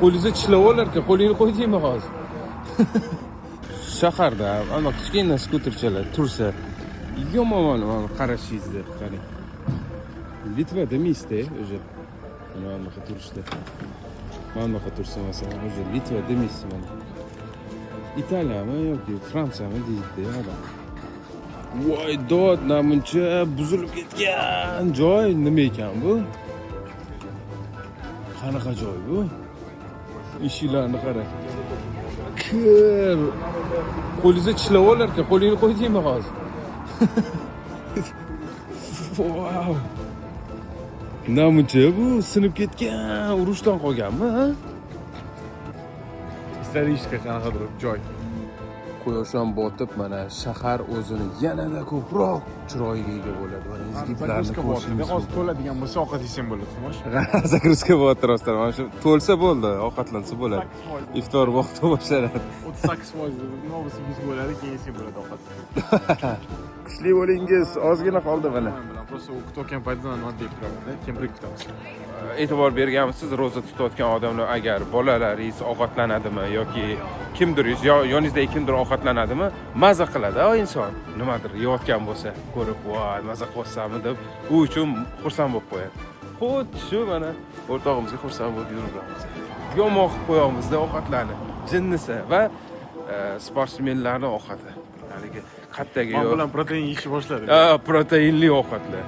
qo'lingizga tishlab olar-ku, qo'lingni qo'ydingmi hozir? Shaharda ana kichkina skuterchalar tursa, yomon qarashingizni qarang. Litva demaysiz-da o'zi. Mana bunaqa turishda. Mana bunaqa tursa masalan, o'zi Litva demaysiz mana. İtalya'mı yoki Fransiyami deydi adam. Voy dod, namuncha buzilib ketgan joy nima ekan bu? Qanaqa joy bu? Eshiklarni qarang. Kir. Qo'lingizga tishlab olar-ku, qo'lingni qo'ydingmi hozir? Wow. Namuncha bu sinib ketgan, urushdan qolganmi, ha? Историческая qanaqadir joy. Quyosh ham botib, mana shahar o'zini yanada ko'proq chiroyiga ega bo'ladi. Mana izgiblarni ko'rishingiz hozir to'ladigan bo'lsa ovqat yesam bo'ladi, xo'sh. Zagruzka bo'lyapti rostdan. Mana shu to'lsa bo'ldi, ovqatlansa bo'ladi. Iftor vaqti boshlanadi. 38% nima bo'lsa 100 bo'ladi, keyin yesam bo'ladi ovqat. Kuchli bo'lingiz, ozgina qoldi mana. Просто u kutayotgan paytda nima deb turadi, keyin birga kutamiz. E'tibor berganmisiz, ro'za tutayotgan odamlar agar bolalaringiz ovqatlanadimi yoki kimdiringiz yoningizdagi kimdir ovqatlanadimi, maza qiladi o inson. Nimadir yeyotgan bo'lsa, ko'rib, "Voy, maza qilyapsanmi" deb u uchun xursand bo'lib qo'yadi. Xuddi shu mana o'rtog'imizga xursand bo'lib yuribmiz. Yomon qilib qo'yamiz-da ovqatlarni, jinnisi va sportsmenlarning ovqati. Haligi qattaga Men bilan protein yeyishni boshladi. proteinli ovqatlar.